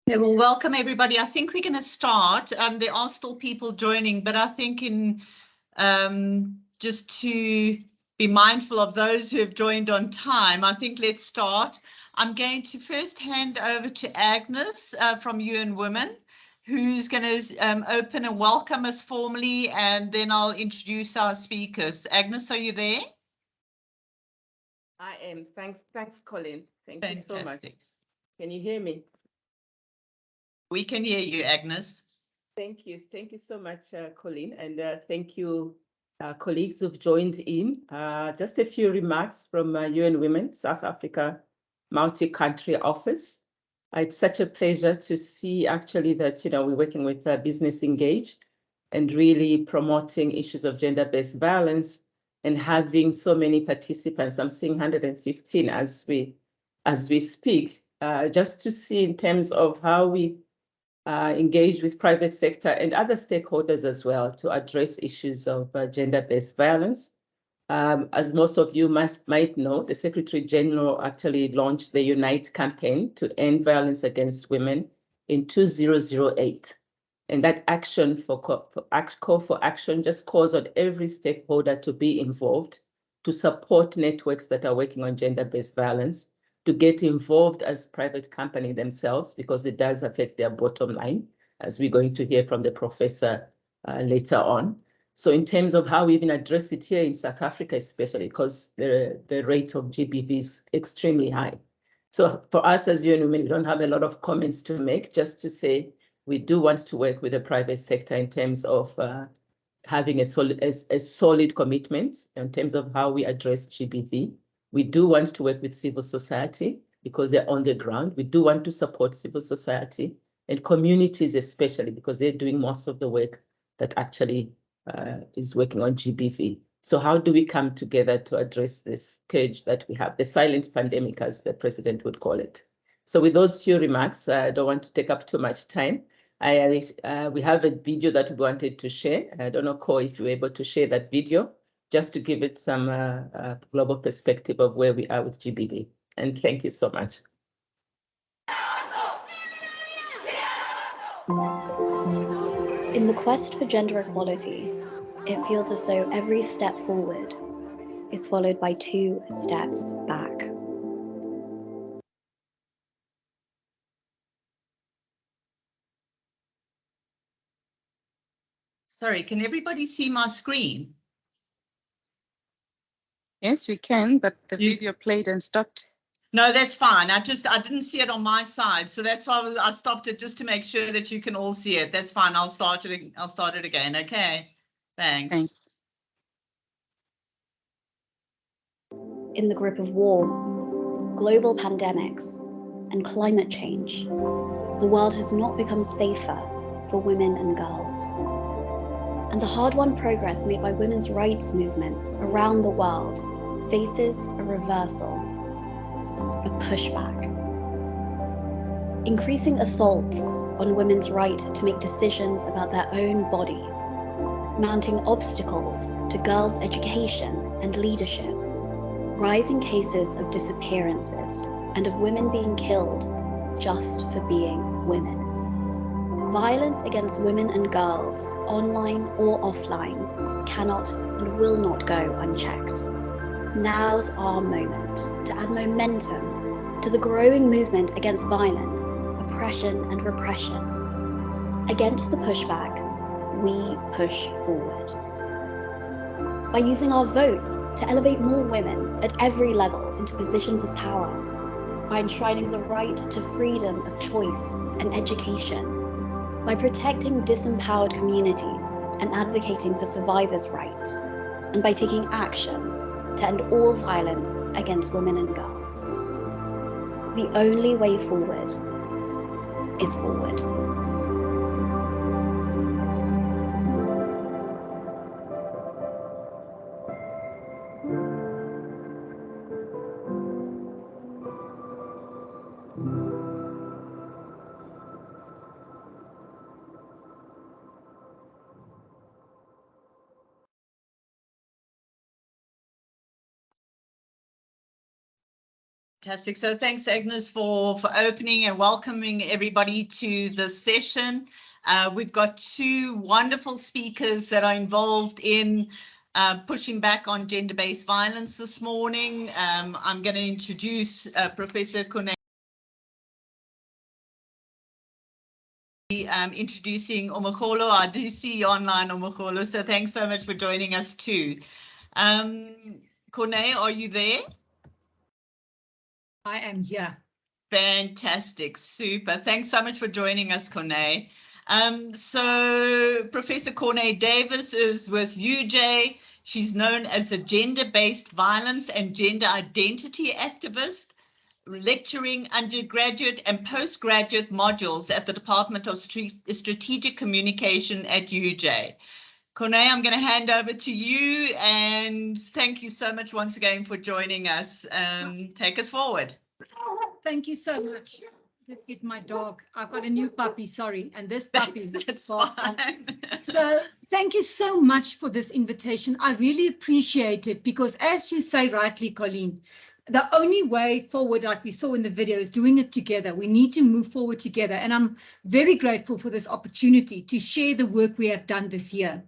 Okay, well, welcome everybody. I think we're going to start. There are still people joining, but I think just to be mindful of those who have joined on time, I think let's start. I'm going to first hand over to Agnes from UN Women, who's going to open and welcome us formally, and then I'll introduce our speakers. Agnes, are you there? I am. Thanks, Colin. Thank Fantastic. you so much. Can you hear me? We can hear you, Agnes. Thank you. Thank you so much, Colin. And thank you, colleagues who've joined in. Just a few remarks from UN Women South Africa multi-country office. It's such a pleasure to see actually that, we're working with Business Engage and really promoting issues of gender-based violence and having so many participants. I'm seeing 115 as we speak, just to see in terms of how we engaged with private sector and other stakeholders as well to address issues of gender-based violence. As most of you might know, the Secretary General actually launched the Unite campaign to end violence against women in 2008. And that call for action just calls on every stakeholder to be involved, to support networks that are working on gender-based violence, to get involved as private company themselves, because it does affect their bottom line, as we're going to hear from the professor later on. So in terms of how we even address it here in South Africa, especially because the rate of GBV is extremely high. So for us as UN Women, we don't have a lot of comments to make, just to say we do want to work with the private sector in terms of having a solid commitment in terms of how we address GBV. We do want to work with civil society because they're on the ground. We do want to support civil society and communities especially because they're doing most of the work that actually is working on GBV. So how do we come together to address this scourge that we have, the silent pandemic, as the president would call it? So with those few remarks, I don't want to take up too much time. We have a video that we wanted to share. I don't know, Ko, if you're able to share that video, just to give it some global perspective of where we are with GBV. And thank you so much. In the quest for gender equality, it feels as though every step forward is followed by 2 steps back. Sorry, can everybody see my screen? Yes, we can, but the video played and stopped. No, that's fine. I didn't see it on my side, so that's why I stopped it just to make sure that you can all see it. That's fine. I'll start it again. Okay. Thanks. In the grip of war, global pandemics, and climate change, the world has not become safer for women and girls. And the hard-won progress made by women's rights movements around the world faces a reversal, a pushback. Increasing assaults on women's right to make decisions about their own bodies, mounting obstacles to girls' education and leadership, rising cases of disappearances and of women being killed just for being women. Violence against women and girls, online or offline, cannot and will not go unchecked. Now's our moment to add momentum to the growing movement against violence, oppression and repression. Against the pushback, we push forward. By using our votes to elevate more women at every level into positions of power, by enshrining the right to freedom of choice and education, by protecting disempowered communities and advocating for survivors' rights, and by taking action to end all violence against women and girls. The only way forward is forward. Fantastic. So thanks, Agnes, for opening and welcoming everybody to this session. We've got two wonderful speakers that are involved in pushing back on gender-based violence this morning. I'm going to introduce Professor Tshwane. Introducing Omogolo. I do see you online, Omogolo, so thanks so much for joining us too. Tshwane, are you there? I am here. Fantastic, super. Thanks so much for joining us, Tshwane. So Professor Tshwane Davis is with UJ. She's known as a gender-based violence and gender identity activist, lecturing undergraduate and postgraduate modules at the Department of Strategic Communication at UJ. Tshwane, I'm going to hand over to you, and thank you so much once again for joining us. Take us forward. Thank you so much. Let's get my dog. I've got a new puppy, sorry, and this puppy. That's fine. So thank you so much for this invitation. I really appreciate it because, as you say rightly, Colleen, the only way forward, like we saw in the video, is doing it together. We need to move forward together, and I'm very grateful for this opportunity to share the work we have done this year.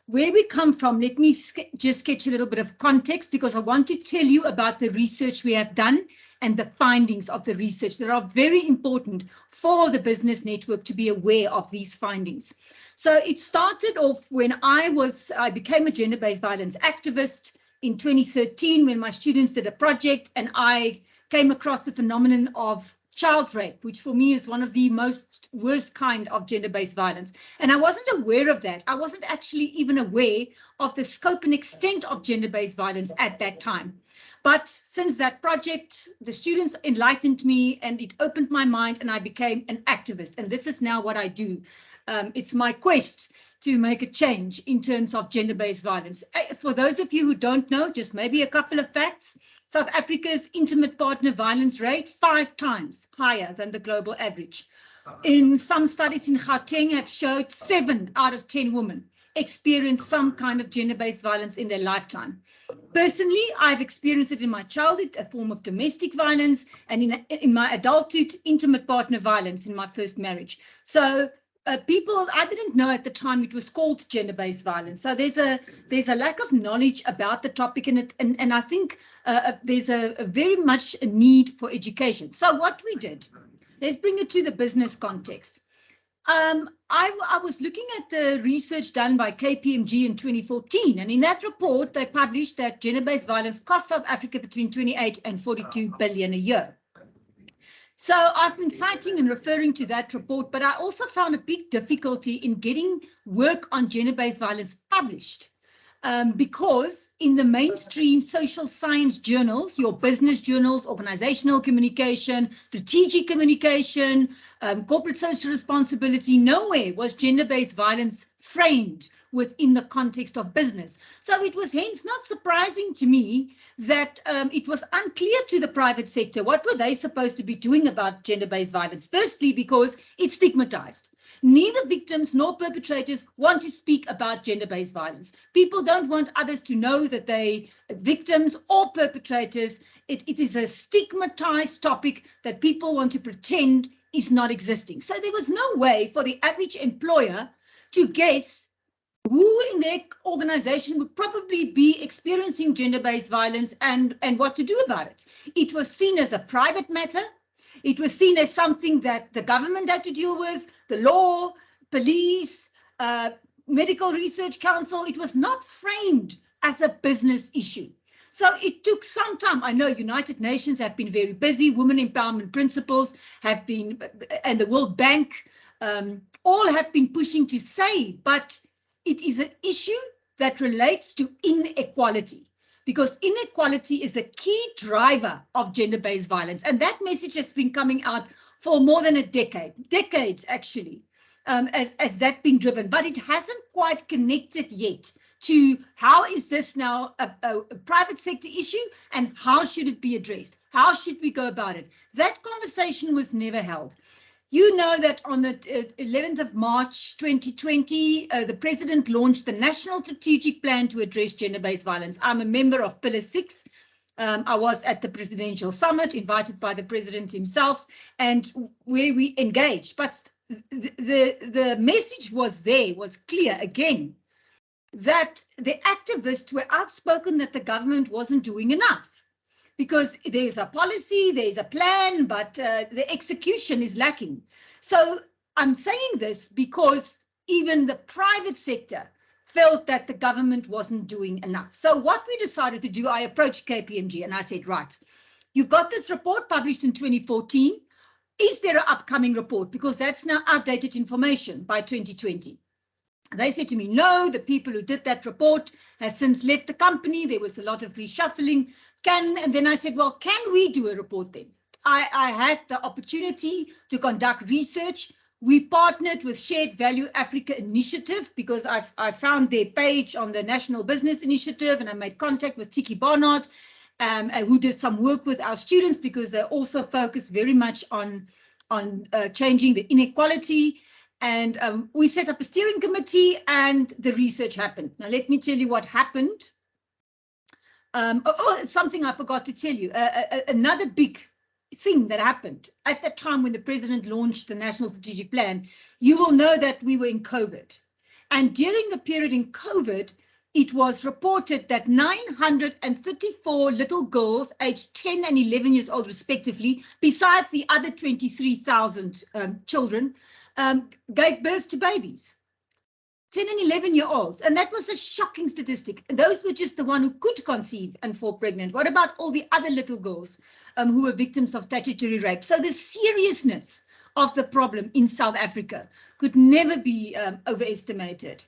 Where we come from, let me just sketch a little bit of context because I want to tell you about the research we have done and the findings of the research that are very important for the business network to be aware of these findings. So it started off when I became a gender-based violence activist in 2013 when my students did a project and I came across the phenomenon of child rape, which for me is one of the worst kind of gender-based violence. And I wasn't aware of that. I wasn't actually even aware of the scope and extent of gender-based violence at that time. But since that project, the students enlightened me and it opened my mind and I became an activist. And this is now what I do. It's my quest to make a change in terms of gender-based violence. For those of you who don't know, just maybe a couple of facts. South Africa's intimate partner violence rate 5 times higher than the global average. In some studies in Gauteng have showed 7 out of 10 women experience some kind of gender-based violence in their lifetime. Personally, I've experienced it in my childhood, a form of domestic violence, and in my adulthood, intimate partner violence in my first marriage. So people, I didn't know at the time it was called gender-based violence. So there's a lack of knowledge about the topic, and I think there's a very much a need for education. So what we did, let's bring it to the business context. I was looking at the research done by KPMG in 2014, and in that report, they published that gender-based violence costs South Africa between 28 and 42 billion a year. So I've been citing and referring to that report, but I also found a big difficulty in getting work on gender-based violence published. Because in the mainstream social science journals, your business journals, organizational communication, strategic communication, corporate social responsibility, nowhere was gender-based violence framed within the context of business. So it was hence not surprising to me that it was unclear to the private sector what were they supposed to be doing about gender-based violence. Firstly, because it's stigmatized. Neither victims nor perpetrators want to speak about gender-based violence. People don't want others to know that they are victims or perpetrators. It is a stigmatized topic that people want to pretend is not existing. So there was no way for the average employer to guess who in their organization would probably be experiencing gender-based violence and what to do about it. It was seen as a private matter. It was seen as something that the government had to deal with, the law, police, medical research council. It was not framed as a business issue. So it took some time. I know United Nations have been very busy, women empowerment principles have been, and the World Bank, all have been pushing to say, but it is an issue that relates to inequality. Because inequality is a key driver of gender-based violence. And that message has been coming out for more than a decade, decades actually, as that been driven. But it hasn't quite connected yet to how is this now a private sector issue and how should it be addressed? How should we go about it? That conversation was never held. You know that on the 11th of March 2020, the president launched the National Strategic Plan to address gender-based violence. I'm a member of Pillar 6, I was at the presidential summit invited by the president himself, and where we engaged. But the message was clear again, that the activists were outspoken that the government wasn't doing enough, because there's a policy, there's a plan, but the execution is lacking. So I'm saying this because even the private sector felt that the government wasn't doing enough. So what we decided to do, I approached KPMG and I said, right, you've got this report published in 2014. Is there an upcoming report? Because that's now outdated information by 2020. They said to me, no, the people who did that report has since left the company. There was a lot of reshuffling. And then I said, well, can we do a report then? I had the opportunity to conduct research. We partnered with Shared Value Africa Initiative, because I found their page on the National Business Initiative, and I made contact with Tiki Barnard, who did some work with our students, because they also focus very much on changing the inequality. And we set up a steering committee and the research happened. Now, let me tell you what happened. It's something I forgot to tell you. Another big thing that happened at the time when the president launched the National Strategic Plan, you will know that we were in COVID. And during the period in COVID, it was reported that 934 little girls aged 10 and 11 years old respectively, besides the other 23,000 children, gave birth to babies, 10 and 11-year-olds. And that was a shocking statistic. And those were just the one who could conceive and fall pregnant. What about all the other little girls who were victims of statutory rape? So the seriousness of the problem in South Africa could never be overestimated.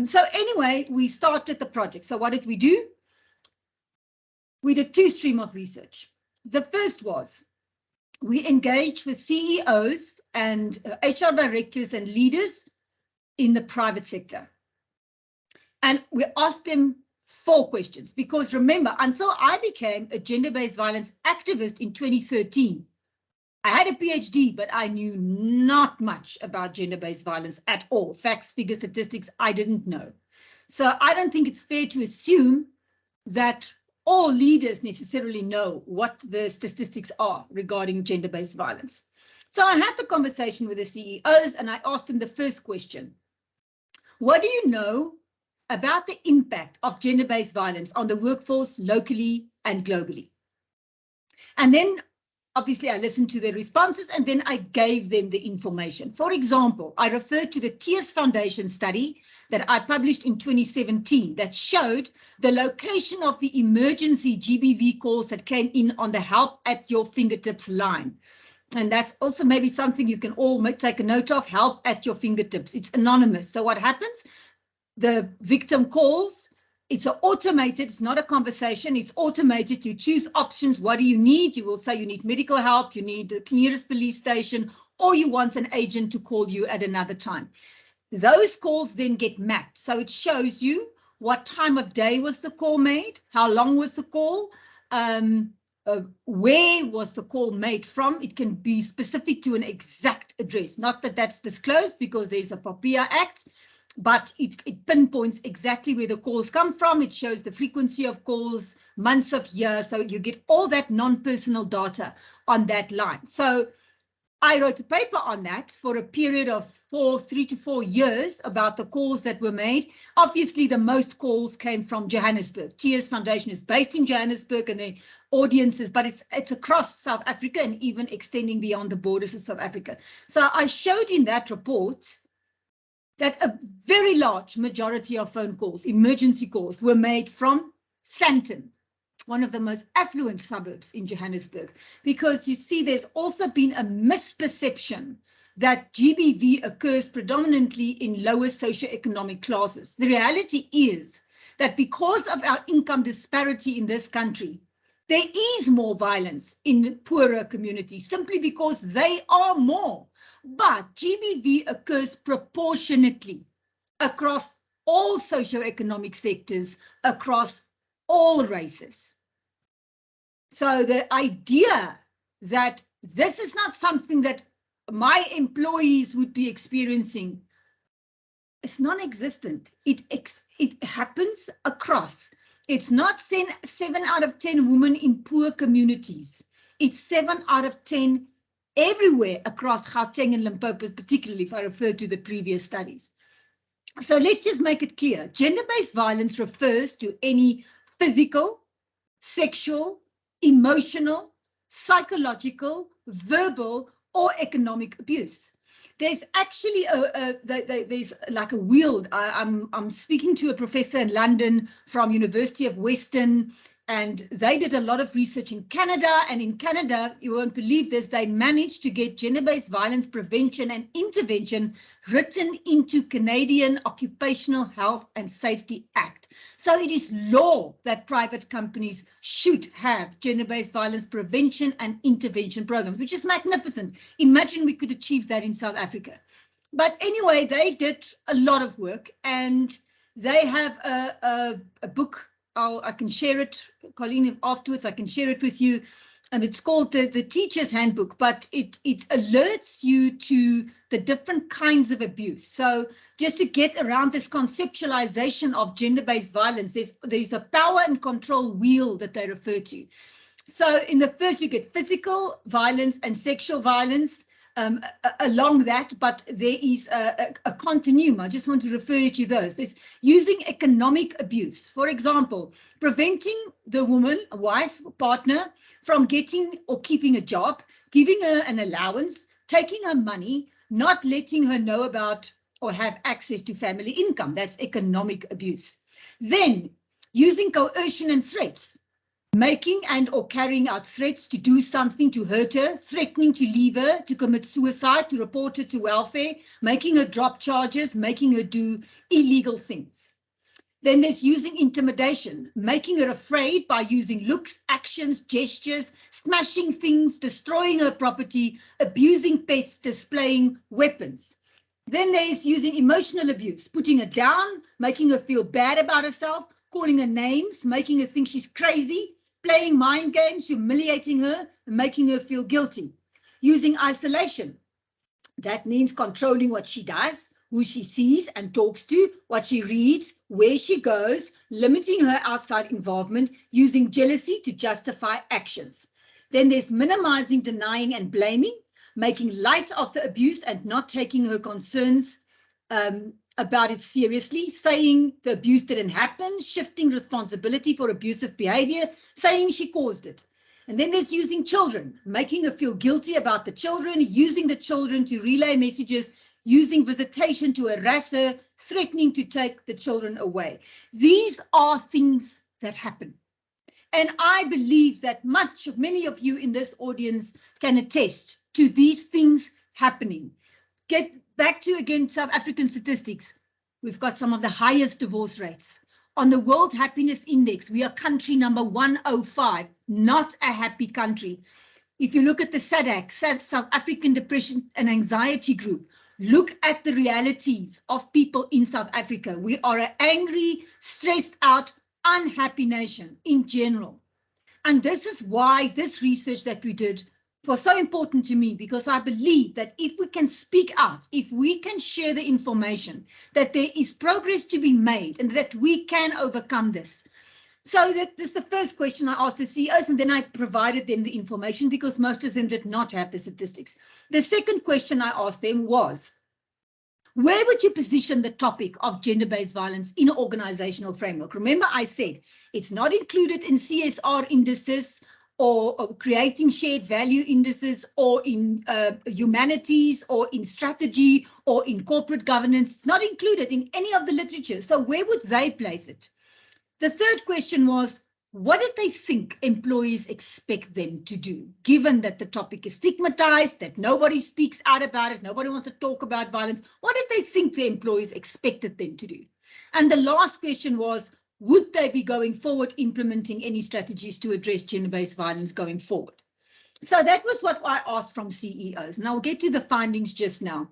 So anyway, we started the project. So what did we do? We did two streams of research. The first was, we engaged with CEOs and HR directors and leaders in the private sector. And we asked them 4 questions, because remember, until I became a gender-based violence activist in 2013, I had a PhD, but I knew not much about gender-based violence at all. Facts, figures, statistics, I didn't know. So I don't think it's fair to assume that all leaders necessarily know what the statistics are regarding gender-based violence. So I had the conversation with the CEOs and I asked them the first question. What do you know about the impact of gender-based violence on the workforce locally and globally? And then obviously I listened to their responses and then I gave them the information. For example, I referred to the Tears Foundation study that I published in 2017 that showed the location of the emergency GBV calls that came in on the help at your fingertips line. And that's also maybe something you can all take a note of, help at your fingertips. It's anonymous. So what happens? The victim calls. It's automated, it's not a conversation, it's automated. You choose options. What do you need? You will say you need medical help, you need the nearest police station, or you want an agent to call you at another time. Those calls then get mapped. So it shows you what time of day was the call made, how long was the call, where was the call made from. It can be specific to an exact address. Not that that's disclosed because there's a POPIA Act, but it pinpoints exactly where the calls come from. It shows the frequency of calls, months of year. So you get all that non-personal data on that line. So I wrote a paper on that for a period of 3 to 4 years about the calls that were made. Obviously, the most calls came from Johannesburg. Tears Foundation is based in Johannesburg and the audiences, but it's across South Africa and even extending beyond the borders of South Africa. So I showed in that report that a very large majority of phone calls, emergency calls, were made from Sandton, one of the most affluent suburbs in Johannesburg, because you see there's also been a misperception that GBV occurs predominantly in lower socioeconomic classes. The reality is that because of our income disparity in this country, there is more violence in poorer communities simply because they are more. But GBV occurs proportionately across all socioeconomic sectors, across all races. So the idea that this is not something that my employees would be experiencing is non-existent. It happens across. It's not 7 out of 10 women in poor communities. It's 7 out of 10 everywhere across Gauteng and Limpopo, particularly if I refer to the previous studies. So let's just make it clear. Gender-based violence refers to any physical, sexual, emotional, psychological, verbal, or economic abuse. There's actually there's like a wheel. I'm speaking to a professor in London from University of Western, and they did a lot of research in Canada. And in Canada, you won't believe this, they managed to get gender-based violence prevention and intervention written into Canadian Occupational Health and Safety Act. So it is law that private companies should have gender-based violence prevention and intervention programs, which is magnificent. Imagine we could achieve that in South Africa. But anyway, they did a lot of work, and they have a book. I can share it, Colleen, afterwards. I can share it with you. And it's called the Teacher's Handbook, but it alerts you to the different kinds of abuse. So just to get around this conceptualization of gender-based violence, there's a power and control wheel that they refer to. So in the first, you get physical violence and sexual violence along that, but there is a continuum. I just want to refer you to those. There's using economic abuse. For example, preventing the woman, a wife, partner, from getting or keeping a job, giving her an allowance, taking her money, not letting her know about or have access to family income. That's economic abuse. Then using coercion and threats. Making and or carrying out threats to do something to hurt her, threatening to leave her, to commit suicide, to report her to welfare, making her drop charges, making her do illegal things. Then there's using intimidation, making her afraid by using looks, actions, gestures, smashing things, destroying her property, abusing pets, displaying weapons. Then there's using emotional abuse, putting her down, making her feel bad about herself, calling her names, making her think she's crazy, playing mind games, humiliating her, and making her feel guilty. Using isolation. That means controlling what she does, who she sees and talks to, what she reads, where she goes, limiting her outside involvement, using jealousy to justify actions. Then there's minimizing, denying, and blaming, making light of the abuse and not taking her concerns about it seriously, saying the abuse didn't happen, shifting responsibility for abusive behavior, saying she caused it. And then there's using children, making her feel guilty about the children, using the children to relay messages, using visitation to harass her, threatening to take the children away. These are things that happen. And I believe that many of you in this audience can attest to these things happening. Get back to, again, South African statistics. We've got some of the highest divorce rates. On the World Happiness Index, we are country number 105, not a happy country. If you look at the SADC, South African Depression and Anxiety Group, look at the realities of people in South Africa. We are an angry, stressed out, unhappy nation in general. And this is why this research that we did was so important to me, because I believe that if we can speak out, if we can share the information, that there is progress to be made and that we can overcome this. So that is the first question I asked the CEOs, and then I provided them the information because most of them did not have the statistics. The second question I asked them was, where would you position the topic of gender-based violence in an organizational framework? Remember, I said it's not included in CSR indices or creating shared value indices or in humanities or in strategy or in corporate governance. It's not included in any of the literature. So where would they place it? The third question was, what did they think employees expect them to do, given that the topic is stigmatized, that nobody speaks out about it, nobody wants to talk about violence? What did they think the employees expected them to do? And the last question was, would they be going forward implementing any strategies to address gender-based violence going forward? So that was what I asked from CEOs. And I'll get to the findings just now.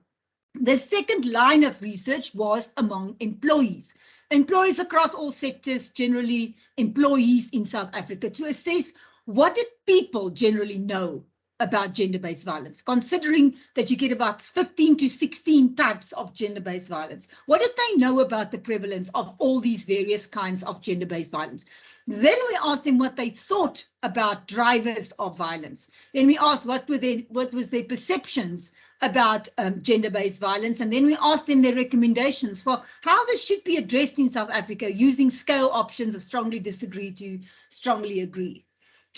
The second line of research was among employees. Employees across all sectors, generally employees in South Africa, to assess what did people generally know about gender-based violence, considering that you get about 15 to 16 types of gender-based violence? What did they know about the prevalence of all these various kinds of gender-based violence? Then we asked them what they thought about drivers of violence. Then we asked what was their perceptions about gender-based violence, and then we asked them their recommendations for how this should be addressed in South Africa using scale options of strongly disagree to strongly agree.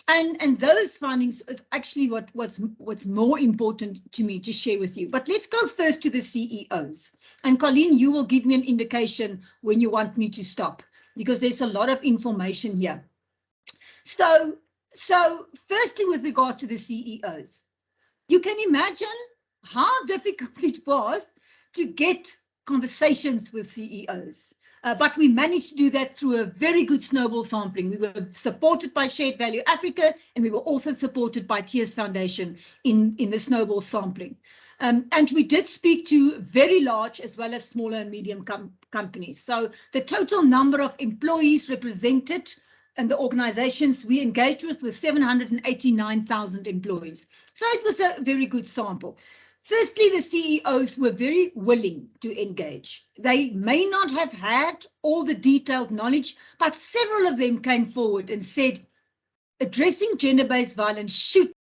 And those findings is actually what's more important to me to share with you. But let's go first to the CEOs. And Colleen, you will give me an indication when you want me to stop, because there's a lot of information here. So firstly, with regards to the CEOs, you can imagine how difficult it was to get conversations with CEOs. But we managed to do that through a very good snowball sampling. We were supported by Shared Value Africa, and we were also supported by Tears Foundation in the snowball sampling. And we did speak to very large as well as smaller and medium companies. So the total number of employees represented and the organizations we engaged with was 789,000 employees. So it was a very good sample. Firstly, the CEOs were very willing to engage. They may not have had all the detailed knowledge, but several of them came forward and said, addressing gender-based violence should be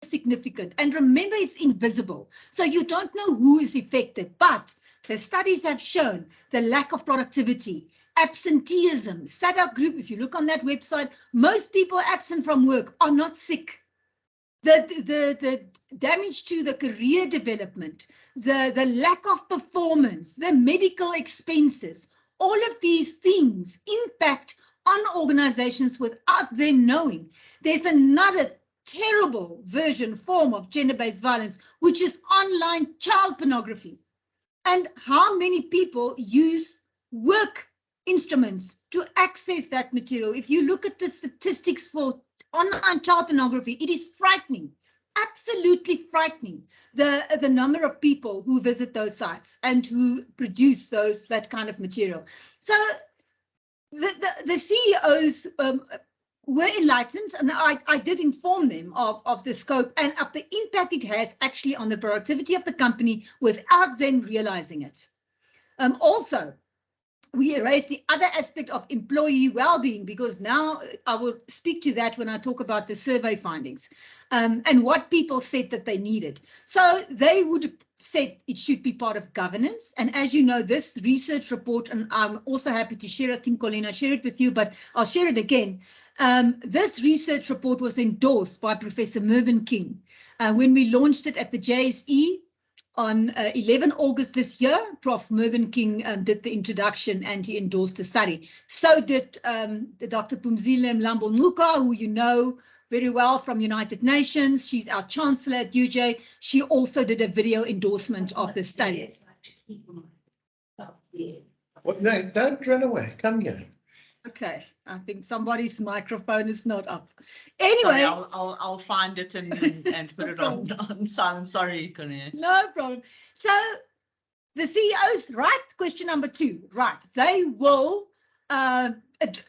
significant. And remember, it's invisible, so you don't know who is affected, but the studies have shown the lack of productivity, absenteeism, SADC group. If you look on that website, most people absent from work are not sick. The damage to the career development, the lack of performance, the medical expenses, all of these things impact on organizations without them knowing. There's another terrible form of gender-based violence, which is online child pornography. And how many people use work instruments to access that material? If you look at the statistics for online child pornography, it is frightening, absolutely frightening, the number of people who visit those sites and who produce that kind of material. So the CEOs were enlightened, and I did inform them of the scope and of the impact it has actually on the productivity of the company without them realizing it. Also, we raised the other aspect of employee well-being, because now I will speak to that when I talk about the survey findings and what people said that they needed. So they would have said it should be part of governance. And as you know, this research report, and I'm also happy to share, I think, Colleen, I shared it with you, but I'll share it again. This research report was endorsed by Professor Mervyn King when we launched it at the JSE. On 11 August this year, Prof. Mervyn King did the introduction and he endorsed the study. So did Dr. Phumzile Mlambo-Ngcuka, who you know very well from United Nations. She's our chancellor at UJ. She also did a video endorsement of the study. What, no, don't run away. Come here. Okay, I think somebody's microphone is not up. Anyway, I'll find it and put it on silent. Sorry, Connie. No problem. So the CEOs, right? Question number 2, right? They will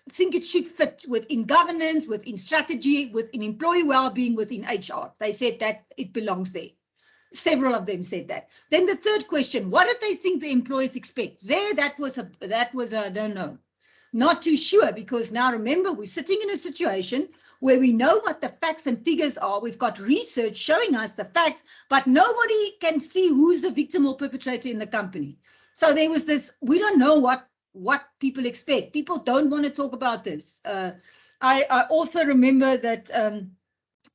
think it should fit within governance, within strategy, within employee well-being, within HR. They said that it belongs there. Several of them said that. Then the third question: what did they think the employees expect? That was I don't know. Not too sure, because now remember, we're sitting in a situation where we know what the facts and figures are. We've got research showing us the facts, but nobody can see who's the victim or perpetrator in the company. So there was this, we don't know what people expect. People don't want to talk about this. I also remember that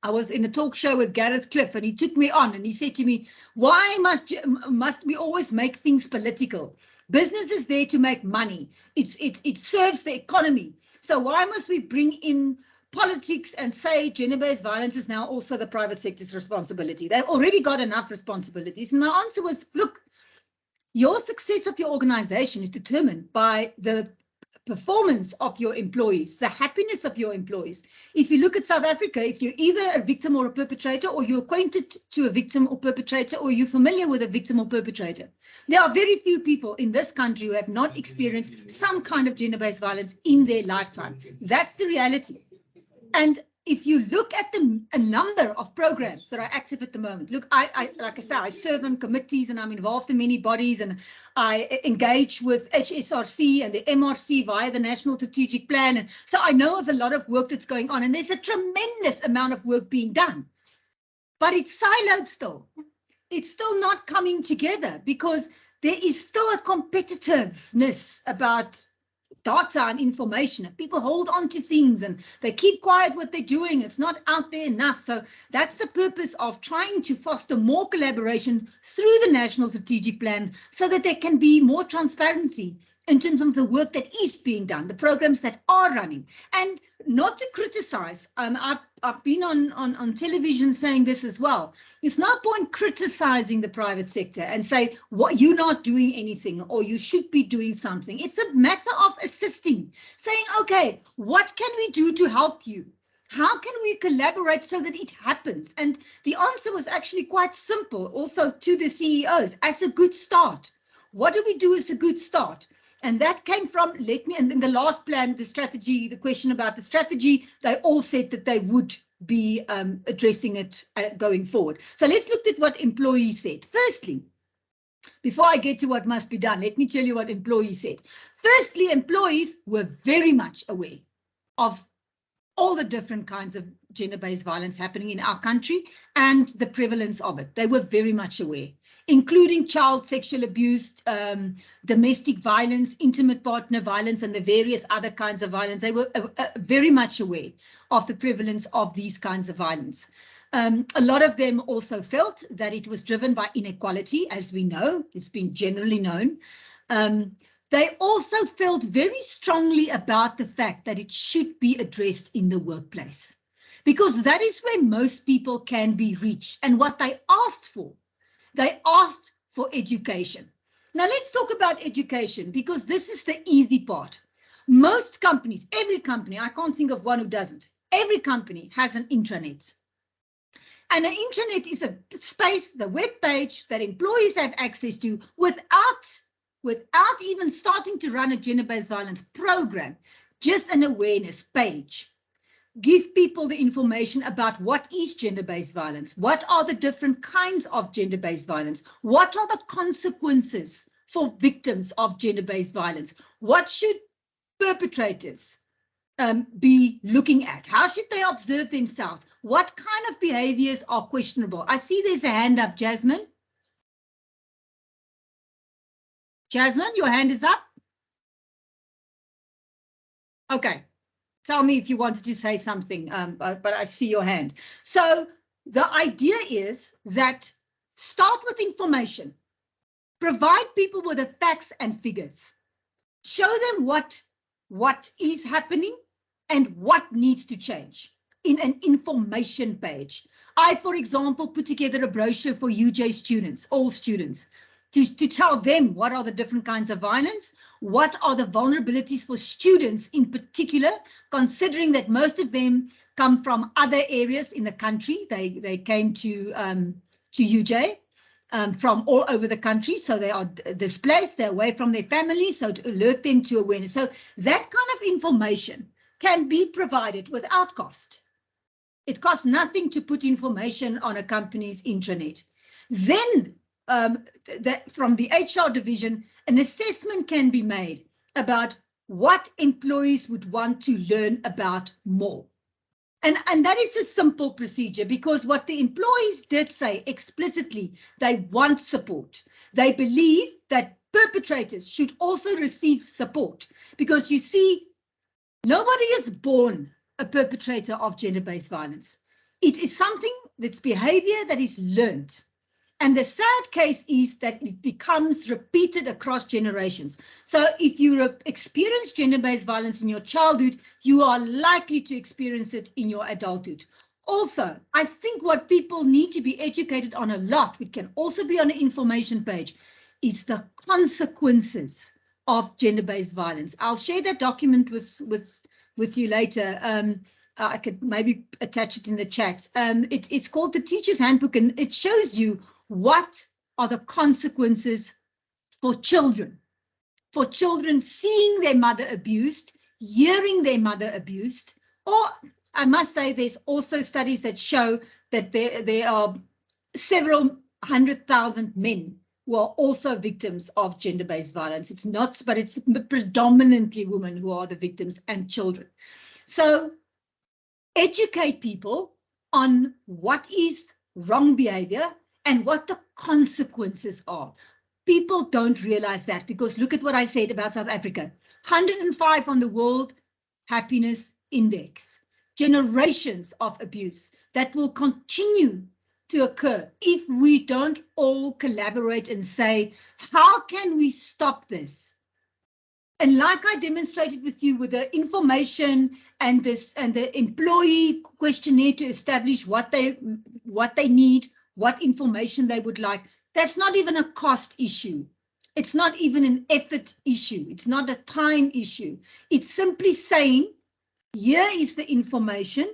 I was in a talk show with Gareth Cliff, and he took me on and he said to me, why must we always make things political? Business is there to make money. It serves the economy. So why must we bring in politics and say gender-based violence is now also the private sector's responsibility? They've already got enough responsibilities. And my answer was, look, your success of your organization is determined by the performance of your employees, the happiness of your employees. If you look at South Africa, if you're either a victim or a perpetrator, or you're acquainted to a victim or perpetrator, or you're familiar with a victim or perpetrator, there are very few people in this country who have not experienced some kind of gender-based violence in their lifetime. That's the reality. And if you look at a number of programs that are active at the moment, look, like I said, I serve on committees and I'm involved in many bodies, and I engage with HSRC and the MRC via the National Strategic Plan. And so I know of a lot of work that's going on, and there's a tremendous amount of work being done, but it's siloed still. It's still not coming together because there is still a competitiveness about data and information, and people hold on to things and they keep quiet what they're doing. It's not out there enough. So that's the purpose of trying to foster more collaboration through the National Strategic Plan so that there can be more transparency in terms of the work that is being done, the programs that are running. And not to criticize, I've been on television saying this as well. It's no point criticizing the private sector and say, what, you're not doing anything or you should be doing something. It's a matter of assisting, saying, okay, what can we do to help you? How can we collaborate so that it happens? And the answer was actually quite simple, also to the CEOs, as a good start. What do we do as a good start? And that came from, and in the last plan, the strategy, the question about the strategy, they all said that they would be addressing it going forward. So let's look at what employees said. Firstly, before I get to what must be done, let me tell you what employees said. Firstly, employees were very much aware of all the different kinds of gender-based violence happening in our country and the prevalence of it. They were very much aware, including child sexual abuse, domestic violence, intimate partner violence, and the various other kinds of violence. They were very much aware of the prevalence of these kinds of violence. A lot of them also felt that it was driven by inequality, as we know, it's been generally known. They also felt very strongly about the fact that it should be addressed in the workplace, because that is where most people can be reached. And what they asked for education. Now let's talk about education, because this is the easy part. Most companies, every company, I can't think of one who doesn't, every company has an intranet. And an intranet is a space, the web page that employees have access to without even starting to run a gender-based violence program, just an awareness page. Give people the information about what is gender-based violence, what are the different kinds of gender-based violence, what are the consequences for victims of gender-based violence, what should perpetrators be looking at, how should they observe themselves, what kind of behaviors are questionable. I see there's a hand up, Jasmine. Jasmine, your hand is up. Okay, tell me if you wanted to say something, but I see your hand. So the idea is that start with information, provide people with the facts and figures, show them what is happening and what needs to change in an information page. I, for example, put together a brochure for UJ students, all students, to tell them what are the different kinds of violence, what are the vulnerabilities for students in particular, considering that most of them come from other areas in the country. They came to UJ from all over the country, so they are displaced, they're away from their families, so to alert them to awareness. So that kind of information can be provided without cost. It costs nothing to put information on a company's intranet. Then from the HR division, an assessment can be made about what employees would want to learn about more. And that is a simple procedure, because what the employees did say explicitly, they want support. They believe that perpetrators should also receive support, because you see, nobody is born a perpetrator of gender-based violence. It is something that's behavior that is learned. And the sad case is that it becomes repeated across generations. So if you experience gender-based violence in your childhood, you are likely to experience it in your adulthood. Also, I think what people need to be educated on a lot, which can also be on an information page, is the consequences of gender-based violence. I'll share that document with you later. I could maybe attach it in the chat. It's called the Teacher's Handbook, and it shows you what are the consequences for children seeing their mother abused, hearing their mother abused, or I must say there's also studies that show that there are several 100,000 men who are also victims of gender-based violence. It's not, but it's predominantly women who are the victims and children. So educate people on what is wrong behavior and what the consequences are. People don't realize that, because look at what I said about South Africa. 105 on the World Happiness Index. Generations of abuse that will continue to occur if we don't all collaborate and say, how can we stop this? And like I demonstrated with you with the information and the employee questionnaire to establish what they need, what information they would like, that's not even a cost issue. It's not even an effort issue. It's not a time issue. It's simply saying, here is the information.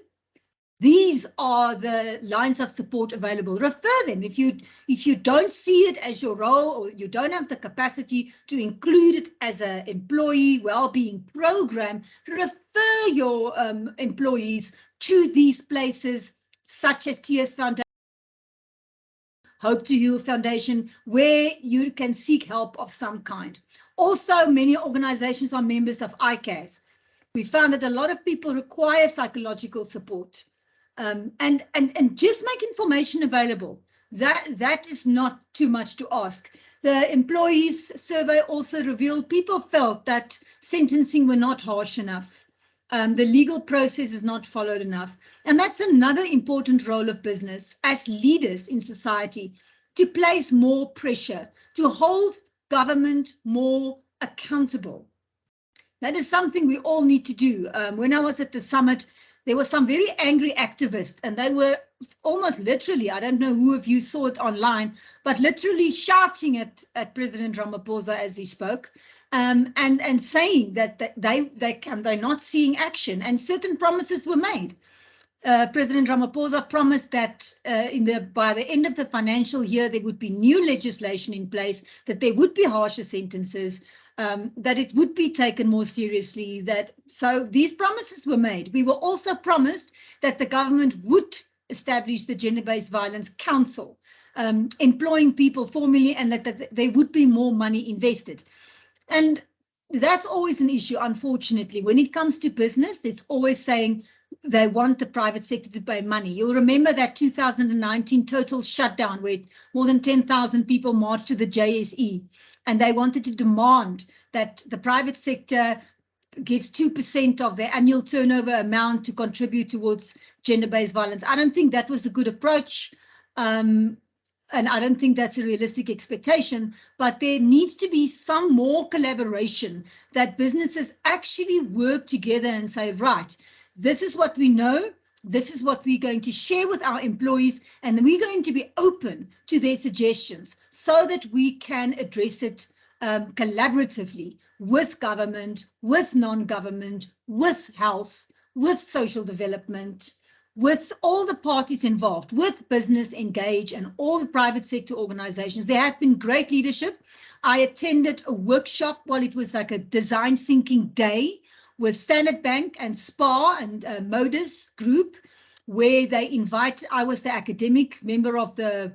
These are the lines of support available. Refer them. If you don't see it as your role, or you don't have the capacity to include it as an employee well-being program, refer your employees to these places, such as TS Foundation, Hope to Heal Foundation, where you can seek help of some kind. Also, many organizations are members of ICAS. We found that a lot of people require psychological support. And just make information available. That is not too much to ask. The employees survey also revealed people felt that sentencing were not harsh enough. The legal process is not followed enough. And that's another important role of business as leaders in society, to place more pressure, to hold government more accountable. That is something we all need to do. When I was at the summit, there were some very angry activists, and they were almost literally, I don't know who of you saw it online, but literally shouting at President Ramaphosa as he spoke, and saying that they're not seeing action, and certain promises were made. President Ramaphosa promised that by the end of the financial year, there would be new legislation in place, that there would be harsher sentences, that it would be taken more seriously. So these promises were made. We were also promised that the government would establish the Gender-Based Violence Council, employing people formally, and that there would be more money invested. And that's always an issue, unfortunately. When it comes to business, it's always saying they want the private sector to pay money. You'll remember that 2019 total shutdown where more than 10,000 people marched to the JSE, and they wanted to demand that the private sector gives 2% of their annual turnover amount to contribute towards gender-based violence. I don't think that was a good approach, and I don't think that's a realistic expectation, but there needs to be some more collaboration, that businesses actually work together and say, right, this is what we know, this is what we're going to share with our employees, and then we're going to be open to their suggestions so that we can address it collaboratively with government, with non-government, with health, with social development, with all the parties involved, with business engage and all the private sector organizations. There had been great leadership. I attended a workshop, well, it was like a design thinking day with Standard Bank and SPAR and Modus Group, where they invite, I was the academic member of the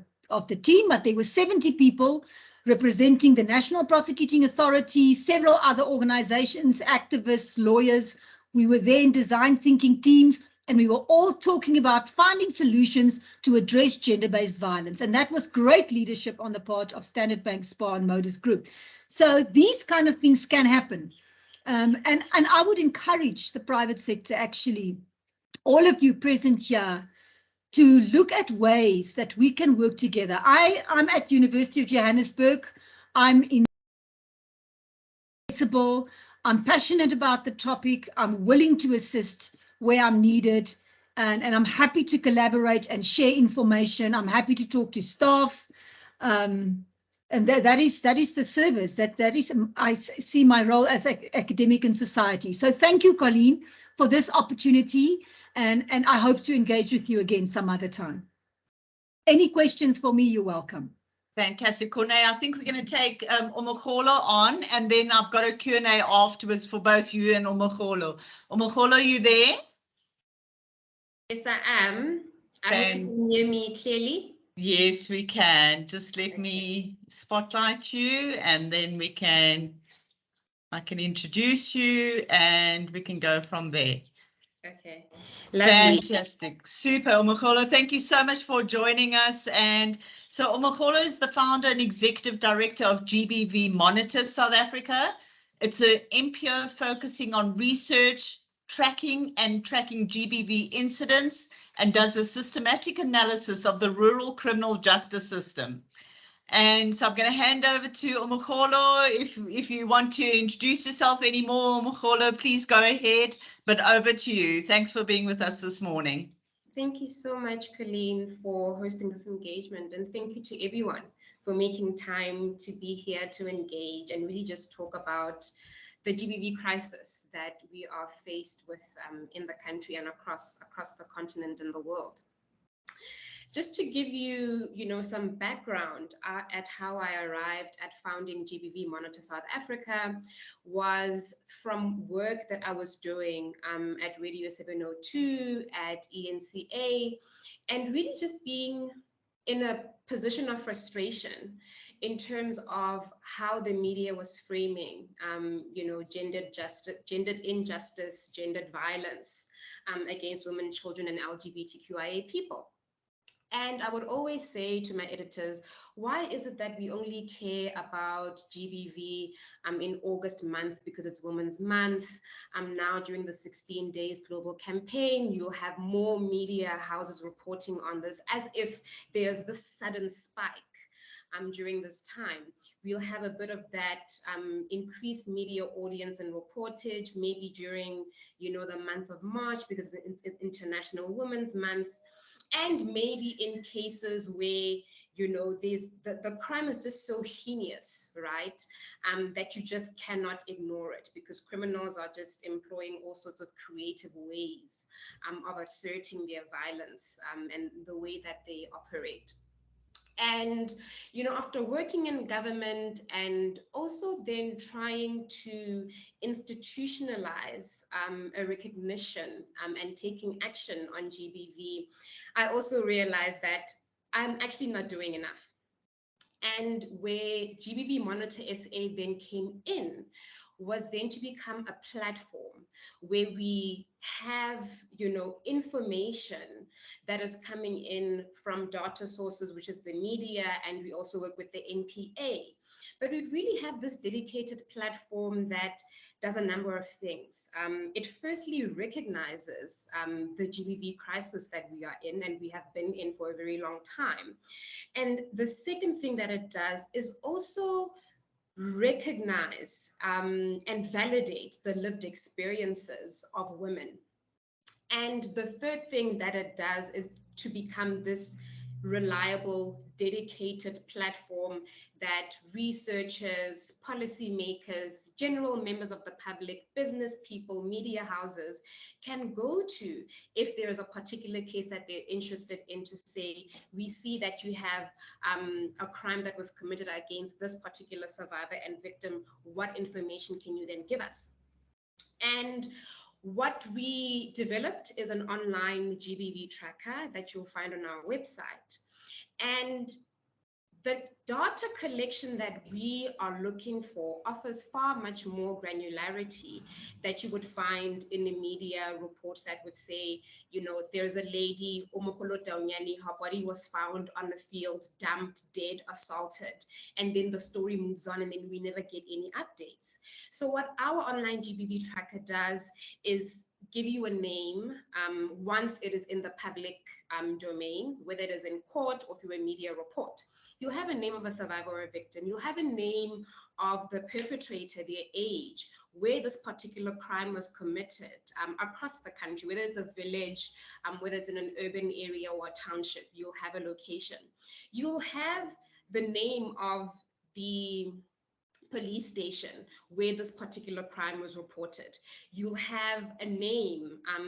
team, but there were 70 people representing the National Prosecuting Authority, several other organizations, activists, lawyers. We were there in design thinking teams, and we were all talking about finding solutions to address gender-based violence. And that was great leadership on the part of Standard Bank, SPAR and Modus Group. So these kind of things can happen. And I would encourage the private sector, actually, all of you present here, to look at ways that we can work together. I'm at University of Johannesburg. I'm passionate about the topic. I'm willing to assist where I'm needed, and I'm happy to collaborate and share information. I'm happy to talk to staff. And that is the service that is, I see my role as academic in society. So thank you, Colleen, for this opportunity, and I hope to engage with you again some other time. Any questions for me, you're welcome. Fantastic, Corné. I think we're going to take Omogolo on, and then I've got a Q&A afterwards for both you and Omogolo. Omogolo, are you there? Yes, I am. I hope you can hear me clearly. Yes, we can. Just let me spotlight you, and then I can introduce you, and we can go from there. Okay. Lovely. Fantastic. Super, Omogolo. Thank you so much for joining us. And so Omogolo is the founder and executive director of GBV Monitor South Africa. It's an NPO focusing on research, tracking GBV incidents, and does a systematic analysis of the rural criminal justice system. And so I'm going to hand over to Omogolo. If you want to introduce yourself anymore, Omogolo, please go ahead, but over to you. Thanks for being with us this morning. Thank you so much, Colleen, for hosting this engagement. And thank you to everyone for making time to be here to engage and really just talk about the GBV crisis that we are faced with in the country and across the continent and the world. Just to give you, some background at how I arrived at founding GBV Monitor South Africa was from work that I was doing at Radio 702, at eNCA, and really just being in a position of frustration in terms of how the media was framing, gendered injustice, gendered violence against women, children, and LGBTQIA people. And I would always say to my editors, why is it that we only care about GBV in August month because it's Women's Month? Now during the 16 days global campaign, you'll have more media houses reporting on this as if there's this sudden spike during this time. We'll have a bit of that increased media audience and reportage maybe during, the month of March because it's International Women's Month. And maybe in cases where, there's the crime is just so heinous, right? That you just cannot ignore it because criminals are just employing all sorts of creative ways of asserting their violence and the way that they operate. And, after working in government and also then trying to institutionalize a recognition and taking action on GBV, I also realized that I'm actually not doing enough. And where GBV Monitor SA then came in was then to become a platform where we have, information that is coming in from data sources, which is the media, and we also work with the NPA. But we really have this dedicated platform that does a number of things. It firstly recognizes the GBV crisis that we are in and we have been in for a very long time. And the second thing that it does is also recognize and validate the lived experiences of women. And the third thing that it does is to become this reliable, dedicated platform that researchers, policymakers, general members of the public, business people, media houses can go to if there is a particular case that they're interested in to say, we see that you have a crime that was committed against this particular survivor and victim. What information can you then give us? And what we developed is an online GBV tracker that you'll find on our website. And the data collection that we are looking for offers far much more granularity that you would find in a media report that would say, there's a lady, Omogolo Taunyane, her body was found on the field, dumped, dead, assaulted. And then the story moves on and then we never get any updates. So what our online GBV tracker does is give you a name once it is in the public domain, whether it is in court or through a media report. You'll have a name of a survivor or a victim. You'll have a name of the perpetrator, their age, where this particular crime was committed across the country, whether it's a village, whether it's in an urban area or a township, you'll have a location. You'll have the name of the police station where this particular crime was reported. You'll have a name,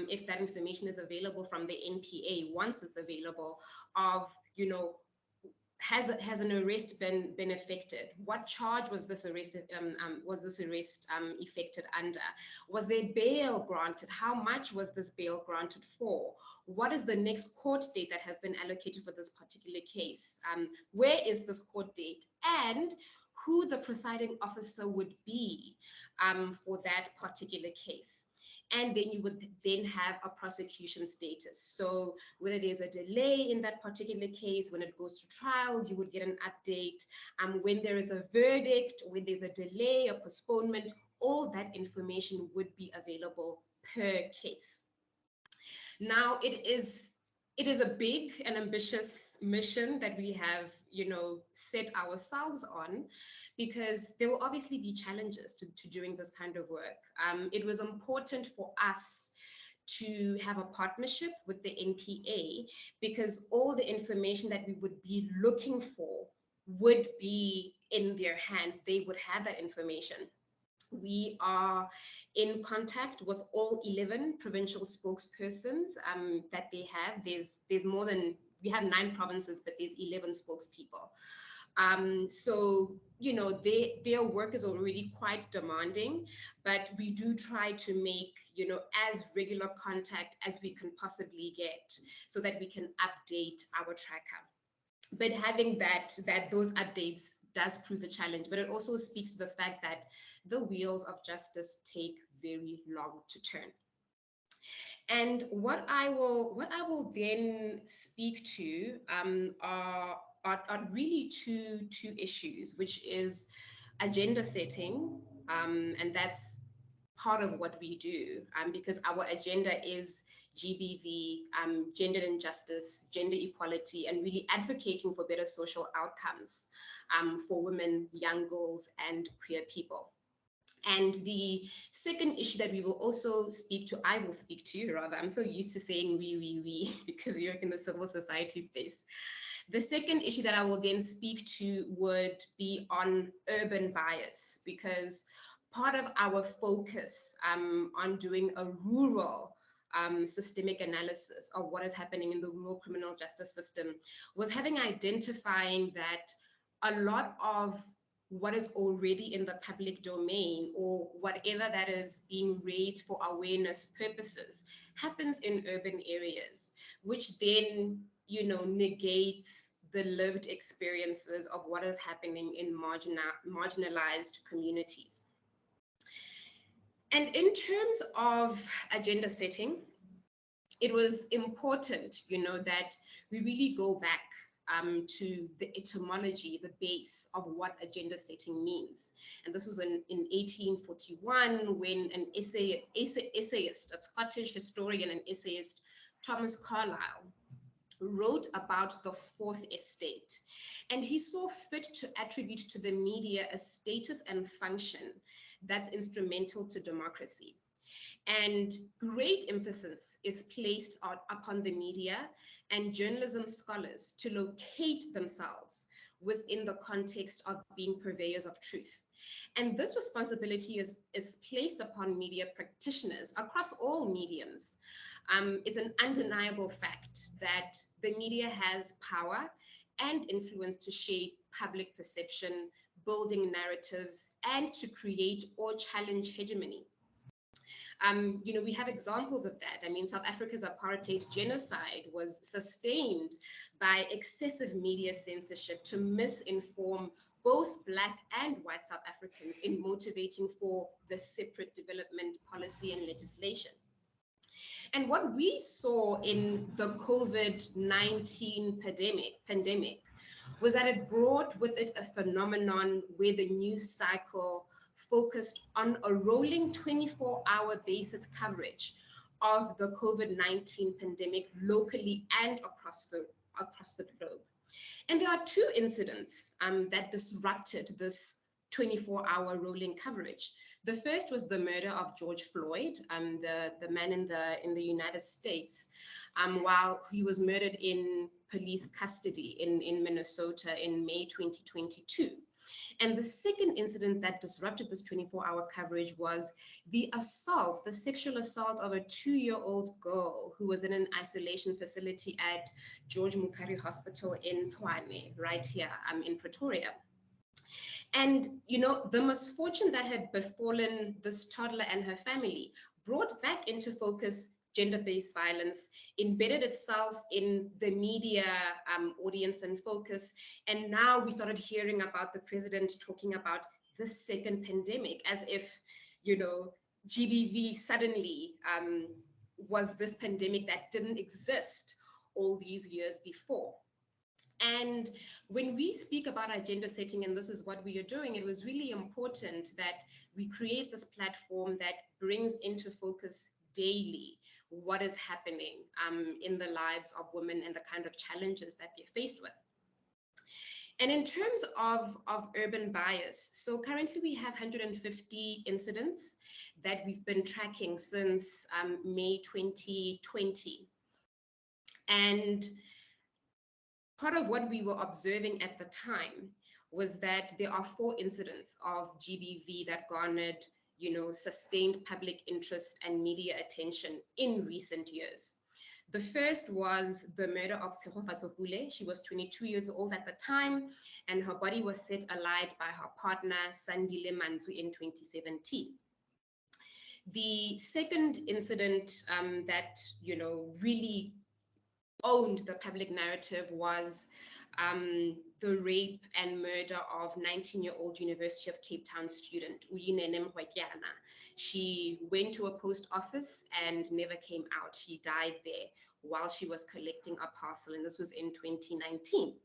if that information is available from the NPA, once it's available, of, has an arrest been effected? What charge was this arrest effected under? Was there bail granted? How much was this bail granted for? What is the next court date that has been allocated for this particular case? Where is this court date? And who the presiding officer would be for that particular case. And then you would then have a prosecution status. So whether there's a delay in that particular case, when it goes to trial, you would get an update. When there is a verdict, when there's a delay, a postponement, all that information would be available per case. Now, it is a big and ambitious mission that we have, set ourselves on, because there will obviously be challenges to doing this kind of work. It was important for us to have a partnership with the NPA, because all the information that we would be looking for would be in their hands. They would have that information. We are in contact with all 11 provincial spokespersons that they have. There's more than, we have 9 provinces, but there's 11 spokespeople. So, their work is already quite demanding, but we do try to make, as regular contact as we can possibly get, so that we can update our tracker. But having those updates does prove a challenge, but it also speaks to the fact that the wheels of justice take very long to turn. And what I will then speak to are really two issues, which is agenda setting, and that's part of what we do, because our agenda is GBV, gender injustice, gender equality, and really advocating for better social outcomes for women, young girls, and queer people. And the second issue that we will also I will speak to, rather, I'm so used to saying we, because we work in the civil society space. The second issue that I will then speak to would be on urban bias, because part of our focus on doing a rural systemic analysis of what is happening in the rural criminal justice system was identifying that a lot of what is already in the public domain, or whatever that is being raised for awareness purposes, happens in urban areas, which then, negates the lived experiences of what is happening in marginalized communities. And in terms of agenda setting, it was important, that we really go back to the etymology, the base of what agenda setting means. And this was in 1841, when an essayist, a Scottish historian and essayist, Thomas Carlyle, wrote about the fourth estate. And he saw fit to attribute to the media a status and function that's instrumental to democracy. And great emphasis is placed upon the media and journalism scholars to locate themselves within the context of being purveyors of truth. And this responsibility is placed upon media practitioners across all mediums. It's an undeniable fact that the media has power and influence to shape public perception, building narratives, and to create or challenge hegemony. We have examples of that. South Africa's apartheid genocide was sustained by excessive media censorship to misinform both Black and white South Africans in motivating for the separate development policy and legislation. And what we saw in the COVID-19 pandemic was that it brought with it a phenomenon where the news cycle focused on a rolling 24-hour basis coverage of the COVID-19 pandemic locally and across the globe. And there are 2 incidents that disrupted this 24-hour rolling coverage. The first was the murder of George Floyd, the man in the United States, while he was murdered in police custody in Minnesota in May 2022. And the second incident that disrupted this 24-hour coverage was the assault, the sexual assault of a 2-year-old girl who was in an isolation facility at George Mukari Hospital in Tshwane, right here in Pretoria. And, you know, the misfortune that had befallen this toddler and her family brought back into focus gender-based violence, embedded itself in the media audience and focus. And now we started hearing about the president talking about the second pandemic, as if, you know, GBV suddenly was this pandemic that didn't exist all these years before. And when we speak about agenda setting, and this is what we are doing, it was really important that we create this platform that brings into focus daily what is happening in the lives of women and the kind of challenges that they're faced with. And in terms of urban bias, so currently we have 150 incidents that we've been tracking since May 2020. And part of what we were observing at the time was that there are 4 incidents of GBV that garnered, you know, sustained public interest and media attention in recent years. The first was the murder of Tshwane. She was 22 years old at the time, and her body was set alight by her partner, Sandile Manzu, in 2017. The second incident that, you know, really owned the public narrative was the rape and murder of 19-year-old University of Cape Town student, eNews. She went to a post office and never came out. She died there while she was collecting a parcel, and this was in 2019.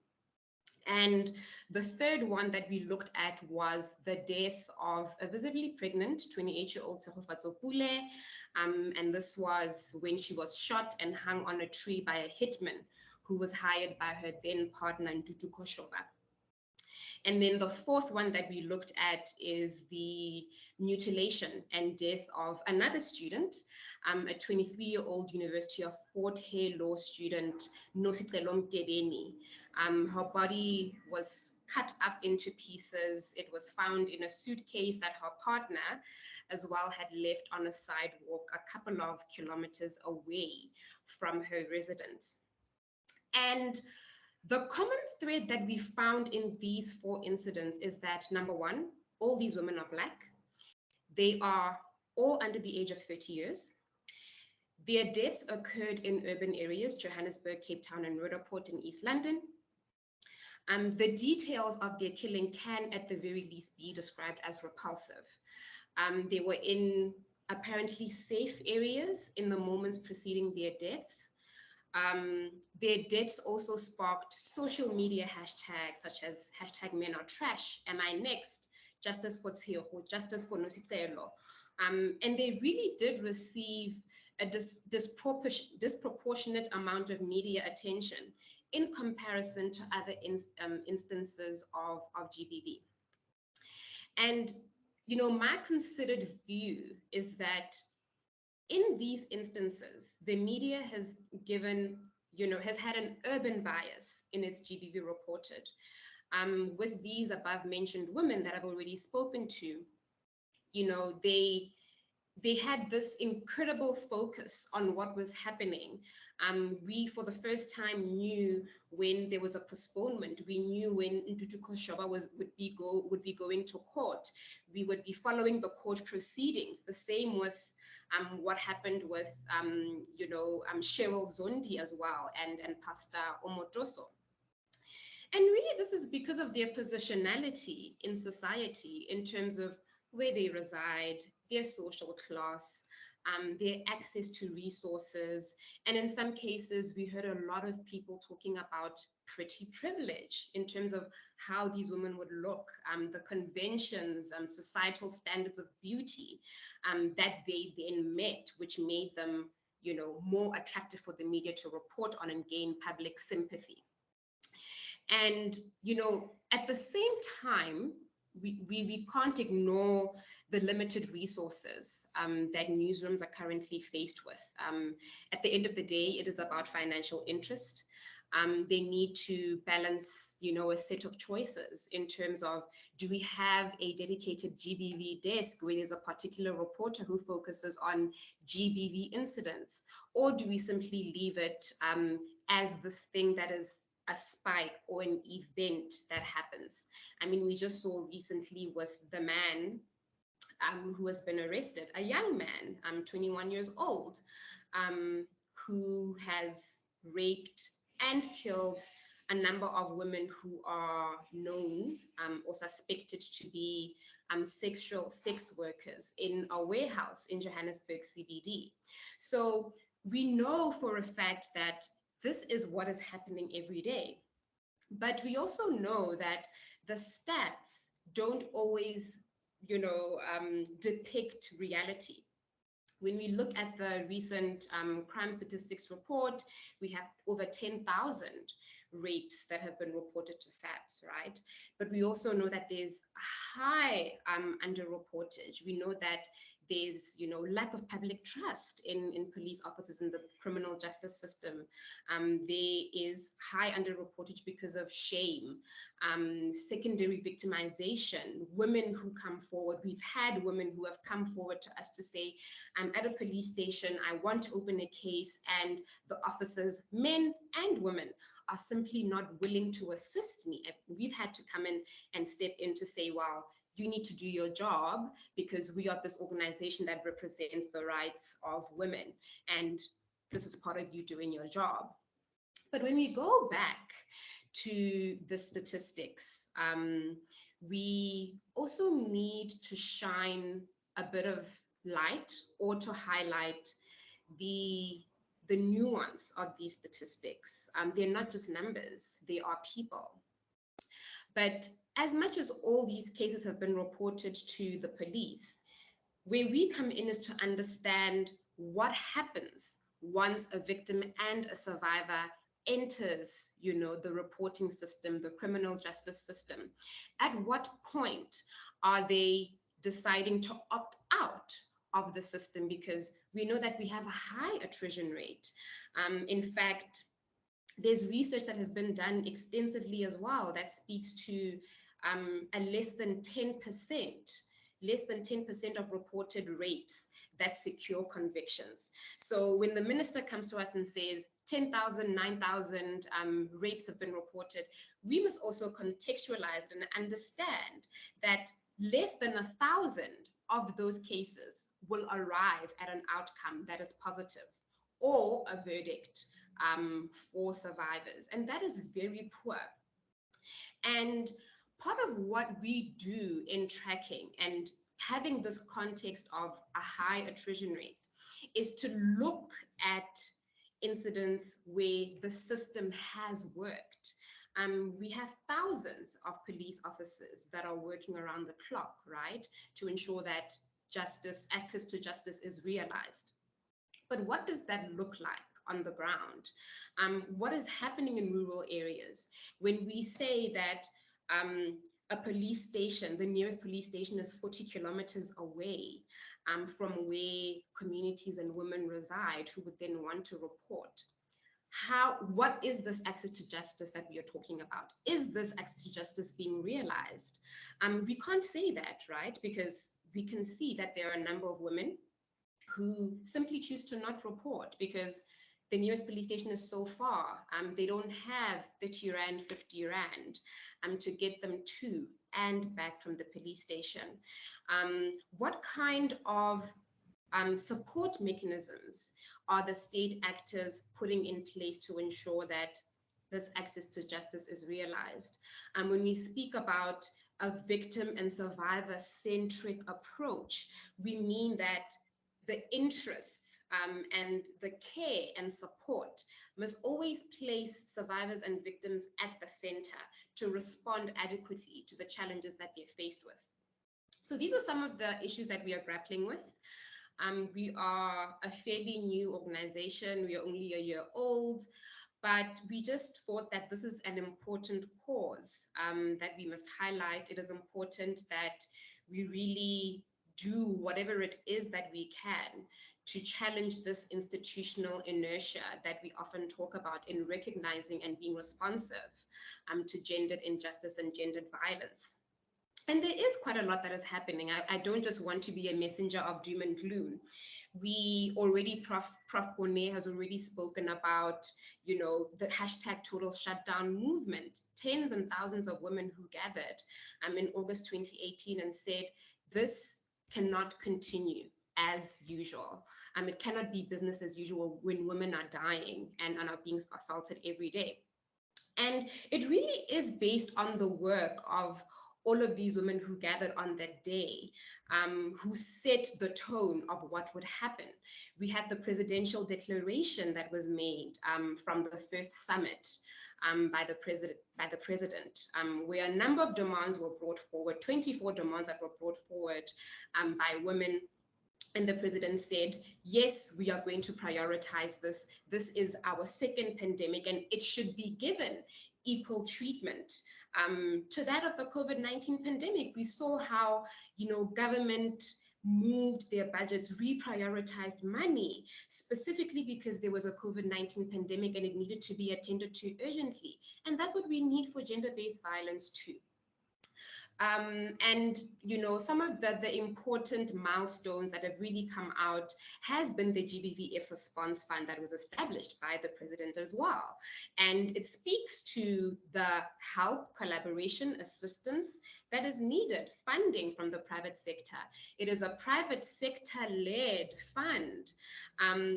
And the third one that we looked at was the death of a visibly pregnant 28-year-old Tshwane, and this was when she was shot and hung on a tree by a hitman who was hired by her then partner, Ntutu Koshoba. And then the fourth one that we looked at is the mutilation and death of another student, a 23-year-old University of Fort Hare law student, Nosicelo Mtebeni. Her body was cut up into pieces. It was found in a suitcase that her partner as well had left on a sidewalk a couple of kilometers away from her residence. And the common thread that we found in these 4 incidents is that, number one, all these women are Black. They are all under the age of 30 years. Their deaths occurred in urban areas, Johannesburg, Cape Town, and Roodepoort in East London. The details of their killing can, at the very least, be described as repulsive. They were in apparently safe areas in the moments preceding their deaths. Their deaths also sparked social media hashtags such as #MenAreTrash, Am I Next, Justice for Tshwane, Justice for Nosicelo. And they really did receive a disproportionate amount of media attention in comparison to other instances of GBV. And, you know, my considered view is that in these instances, the media has given, you know, has had an urban bias in its GBV reported. With these above mentioned women that I've already spoken to, you know, they had this incredible focus on what was happening. We, for the first time, knew when there was a postponement. We knew when Ntutu Koshoba would be going to court. We would be following the court proceedings. The same with what happened with, you know, Cheryl Zondi as well, and Pastor Omotoso. And really, this is because of their positionality in society in terms of where they reside, their social class, their access to resources. And in some cases, we heard a lot of people talking about pretty privilege in terms of how these women would look, the conventions and societal standards of beauty that they then met, which made them, you know, more attractive for the media to report on and gain public sympathy. And, you know, at the same time, we can't ignore the limited resources that newsrooms are currently faced with. At the end of the day, it is about financial interest. They need to balance, a set of choices in terms of, do we have a dedicated GBV desk where there's a particular reporter who focuses on GBV incidents, or do we simply leave it as this thing that is a spike or an event that happens? I mean, we just saw recently with the man who has been arrested, a young man, 21 years old, who has raped and killed a number of women who are known or suspected to be sexual sex workers in a warehouse in Johannesburg CBD. So we know for a fact that this is what is happening every day. But we also know that the stats don't always, depict reality. When we look at the recent crime statistics report, we have over 10,000 rapes that have been reported to SAPS, right? But we also know that there's a high underreportage. We know that there's, lack of public trust in police officers in the criminal justice system. There is high underreportage because of shame, secondary victimization, women who come forward. We've had women who have come forward to us to say, I'm at a police station, I want to open a case, and the officers, men and women, are simply not willing to assist me. We've had to come in and step in to say, well, you need to do your job because we are this organization that represents the rights of women, and this is part of you doing your job. But when we go back to the statistics, we also need to shine a bit of light or to highlight the nuance of these statistics. They're not just numbers, they are people. But as much as all these cases have been reported to the police, where we come in is to understand what happens once a victim and a survivor enters, the reporting system, the criminal justice system. At what point are they deciding to opt out of the system? Because we know that we have a high attrition rate. In fact, there's research that has been done extensively as well that speaks to a less than 10% of reported rapes that secure convictions. So when the minister comes to us and says 10,000, 9,000 rapes have been reported, we must also contextualize it and understand that less than 1,000 of those cases will arrive at an outcome that is positive or a verdict for survivors. And that is very poor. And part of what we do in tracking and having this context of a high attrition rate is to look at incidents where the system has worked. We have thousands of police officers that are working around the clock, right, to ensure that justice, access to justice is realized. But what does that look like on the ground? What is happening in rural areas when we say that a police station, the nearest police station is 40 kilometers away from where communities and women reside who would then want to report? What is this access to justice that we are talking about? Is this access to justice being realized? We can't say that, right? Because we can see that there are a number of women who simply choose to not report because the nearest police station is so far. They don't have 30 Rand, 50 Rand to get them to and back from the police station. What kind of support mechanisms are the state actors putting in place to ensure that this access to justice is realized? When we speak about a victim and survivor-centric approach, we mean that the interests and the care and support must always place survivors and victims at the center to respond adequately to the challenges that they're faced with. So these are some of the issues that we are grappling with. We are a fairly new organization. We are only a year old, but we just thought that this is an important cause that we must highlight. It is important that we really do whatever it is that we can to challenge this institutional inertia that we often talk about in recognizing and being responsive to gendered injustice and gendered violence. And there is quite a lot that is happening. I don't just want to be a messenger of doom and gloom. We already, Prof. Bonet has already spoken about, you know, the hashtag total shutdown movement, tens and thousands of women who gathered in August 2018 and said, this cannot continue as usual. It cannot be business as usual when women are dying and are being assaulted every day. And it really is based on the work of all of these women who gathered on that day, who set the tone of what would happen. We had the presidential declaration that was made from the first summit by the president, where a number of demands were brought forward, 24 demands that were brought forward by women. And the president said, yes, we are going to prioritize this. This is our second pandemic, and it should be given equal treatment to that of the COVID-19 pandemic. We saw how, you know, government moved their budgets, reprioritized money, specifically because there was a COVID-19 pandemic and it needed to be attended to urgently. And that's what we need for gender-based violence too. And, you know, some of the important milestones that have really come out has been the GBVF response fund that was established by the president as well. And it speaks to the help, collaboration, assistance that is needed, funding from the private sector. It is a private sector-led fund.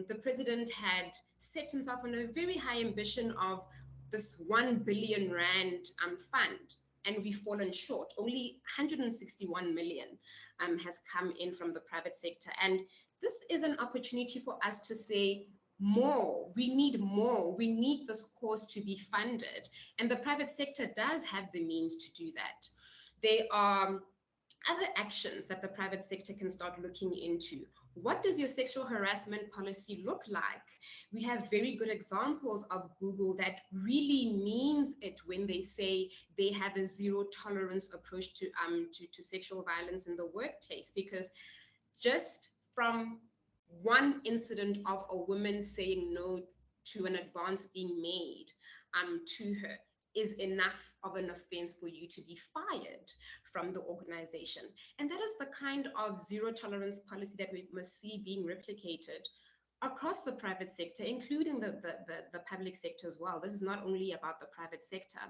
The president had set himself on a very high ambition of this 1 billion rand fund. And we've fallen short. Only 161 million has come in from the private sector. And this is an opportunity for us to say more. We need more. We need this cause to be funded. And the private sector does have the means to do that. There are other actions that the private sector can start looking into. What does your sexual harassment policy look like? We have very good examples of Google that really means it when they say they have a zero tolerance approach to sexual violence in the workplace, because just from one incident of a woman saying no to an advance being made to her is enough of an offense for you to be fired from the organization. And that is the kind of zero tolerance policy that we must see being replicated across the private sector, including the public sector as well. This is not only about the private sector.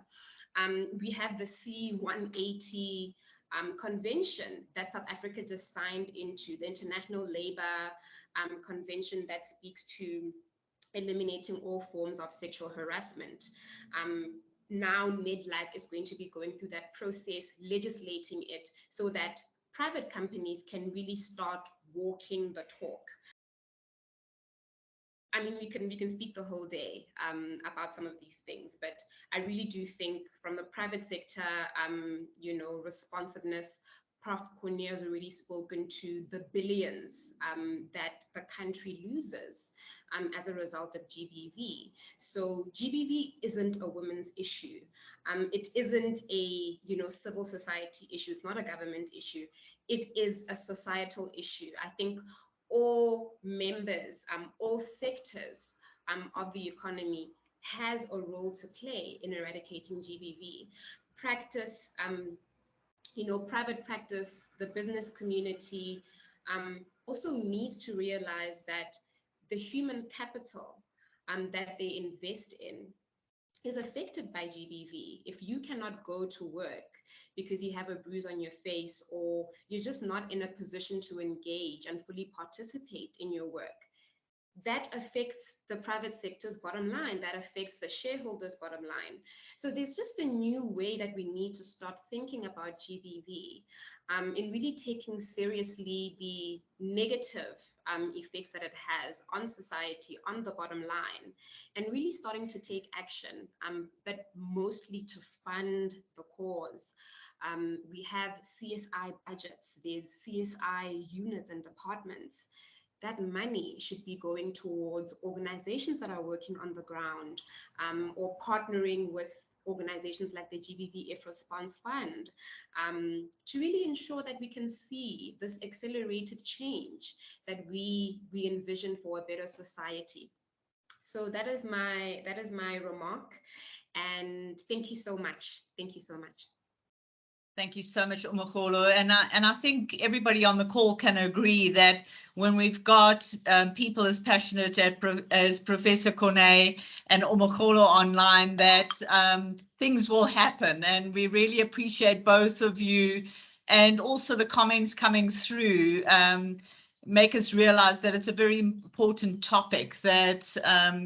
We have the C-180 convention that South Africa just signed into, the International Labor Convention that speaks to eliminating all forms of sexual harassment. Now NEDLAC is going to be going through that process, legislating it so that private companies can really start walking the talk. I mean, we can speak the whole day about some of these things, but I really do think from the private sector, you know, responsiveness, Prof. Konya has already spoken to the billions that the country loses as a result of GBV. So GBV isn't a women's issue. It isn't a, you know, civil society issue. It's not a government issue. It is a societal issue. I think all members, all sectors of the economy has a role to play in eradicating GBV. Practice, you know, private practice, the business community also needs to realize that the human capital that they invest in is affected by GBV. If you cannot go to work because you have a bruise on your face, or you're just not in a position to engage and fully participate in your work, that affects the private sector's bottom line, that affects the shareholders' bottom line. So there's just a new way that we need to start thinking about GBV in really taking seriously the negative effects that it has on society, on the bottom line, and really starting to take action, but mostly to fund the cause. We have CSI budgets, there's CSI units and departments. That money should be going towards organizations that are working on the ground or partnering with organizations like the GBVF Response Fund, to really ensure that we can see this accelerated change that we envision for a better society. So that is my remark, and thank you so much. Thank you so much. Thank you so much, Omogolo. And I think everybody on the call can agree that when we've got people as passionate as Professor Kone and Omogolo online, that things will happen. And we really appreciate both of you, and also the comments coming through make us realize that it's a very important topic, that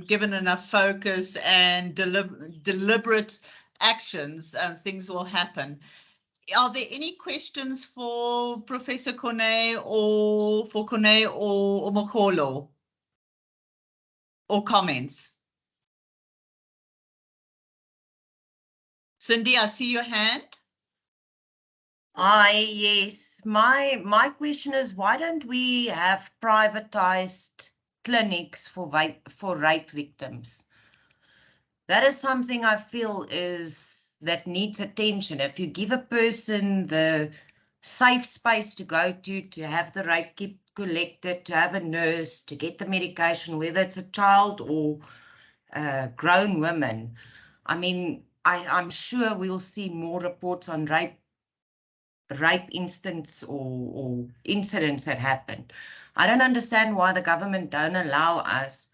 given enough focus and deliberate actions, things will happen. Are there any questions for Professor Kone or for Kone or Omogolo, or comments? Cindy, I see your hand. Yes. My question is, why don't we have privatized clinics for rape victims? That is something I feel that needs attention. If you give a person the safe space to go to have the rape kit collected, to have a nurse, to get the medication, whether it's a child or grown women, I mean, I'm sure we'll see more reports on rape incidents or incidents that happen. I don't understand why the government don't allow us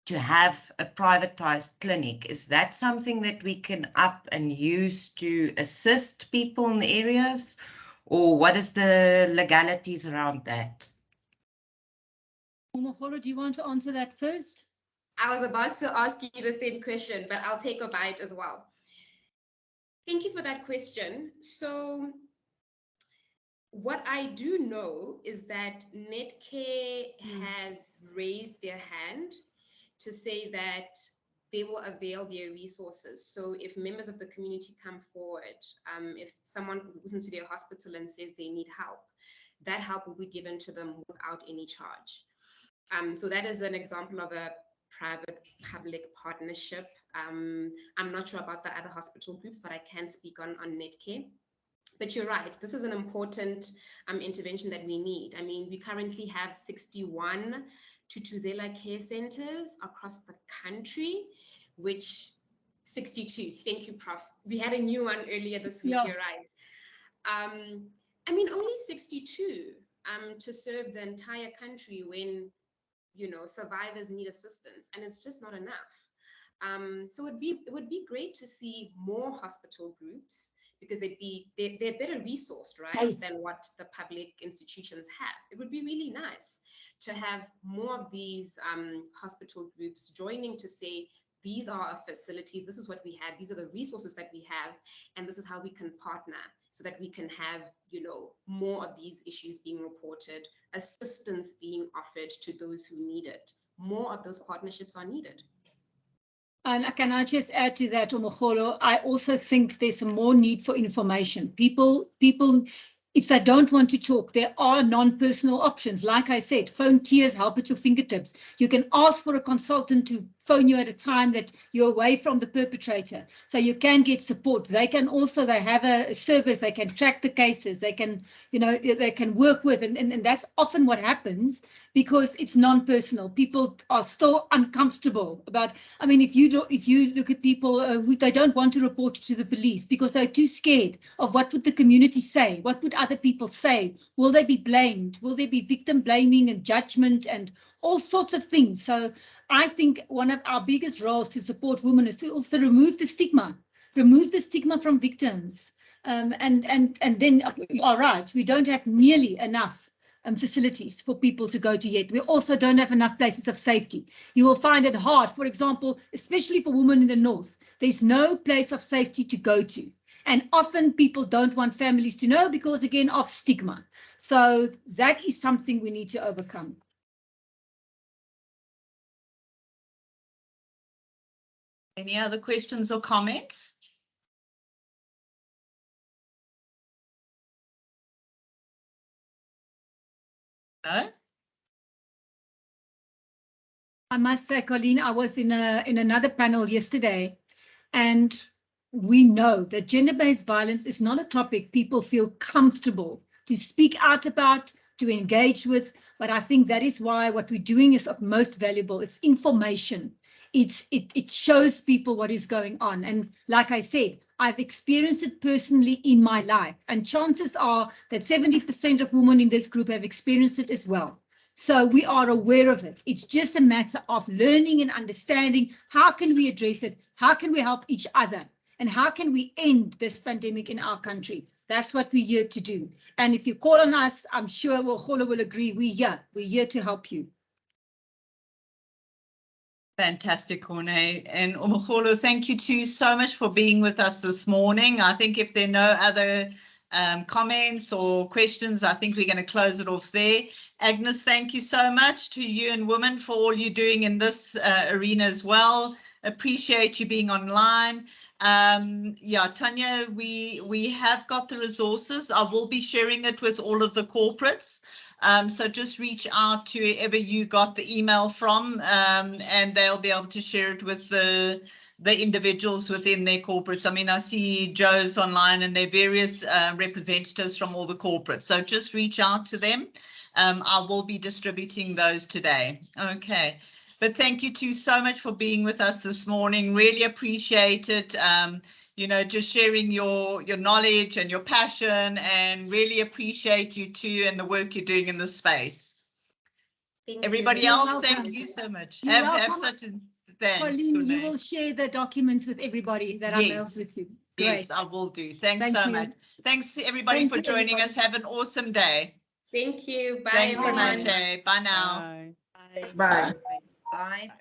to have a privatized clinic. Is that something that we can up and use to assist people in the areas, or what is the legalities around that? Omogolo, do you want to answer that first? I was about to ask you the same question, but I'll take a bite as well. Thank you for that question. So what I do know is that Netcare has raised their hand to say that they will avail their resources. So if members of the community come forward, if someone goes into their hospital and says they need help, that help will be given to them without any charge. So that is an example of a private-public partnership. I'm not sure about the other hospital groups, but I can speak on Netcare. But you're right, this is an important intervention that we need. I mean, we currently have 61 Thuthuzela care centers across the country, which 62, thank you, Prof. We had a new one earlier this week, You're right. I mean, only 62 to serve the entire country when, you know, survivors need assistance, and it's just not enough. So it would be great to see more hospital groups, because they're better resourced, right, than what the public institutions have. It would be really nice to have more of these hospital groups joining to say, these are our facilities, this is what we have, these are the resources that we have, and this is how we can partner so that we can have, you know, more of these issues being reported, assistance being offered to those who need it. More of those partnerships are needed. And can I just add to that, Omogolo? I also think there's a more need for information. People, if they don't want to talk, there are non-personal options. Like I said, phone tiers help at your fingertips. You can ask for a consultant to phone you at a time that you're away from the perpetrator, so you can get support. They can also, they have a service, they can track the cases, they can, you know, they can work with, and that's often what happens because it's non-personal. People are still uncomfortable about, I mean, if you look at people who they don't want to report to the police because they're too scared of what would the community say, what would other people say, will they be blamed, will there be victim blaming and judgment and all sorts of things. So I think one of our biggest roles to support women is to also remove the stigma from victims. And then, all right, we don't have nearly enough facilities for people to go to yet. We also don't have enough places of safety. You will find it hard, for example, especially for women in the north, there's no place of safety to go to. And often people don't want families to know because, again, of stigma. So that is something we need to overcome. Any other questions or comments? No? I must say, Colleen, I was in another panel yesterday, and we know that gender-based violence is not a topic people feel comfortable to speak out about, to engage with, but I think that is why what we're doing is of most valuable. It's information. It shows people what is going on. And like I said, I've experienced it personally in my life. And chances are that 70% of women in this group have experienced it as well. So we are aware of it. It's just a matter of learning and understanding how can we address it, how can we help each other, and how can we end this pandemic in our country. That's what we're here to do. And if you call on us, I'm sure Omogolo will agree, we're here to help you. Fantastic, Corne. And Omogolo, thank you too so much for being with us this morning. I think if there are no other comments or questions, I think we're going to close it off there. Agnes, thank you so much to you and women for all you're doing in this arena as well. Appreciate you being online. Yeah, Tanya, we have got the resources. I will be sharing it with all of the corporates. So just reach out to whoever you got the email from, and they'll be able to share it with the individuals within their corporates. I mean, I see Joe's online and there are various representatives from all the corporates. So just reach out to them. I will be distributing those today. Okay. But thank you too so much for being with us this morning. Really appreciate it. You know, just sharing your knowledge and your passion, and really appreciate you too and the work you're doing in this space. Everybody else, thank you so much. Have such a thanks. Colleen, you will share the documents with everybody that I mailed with you. Great. Yes, I will do. Thanks so much. Thanks everybody for joining us. Have an awesome day. Thank you. Bye. Thanks so much. Bye now. Bye. Bye. Bye.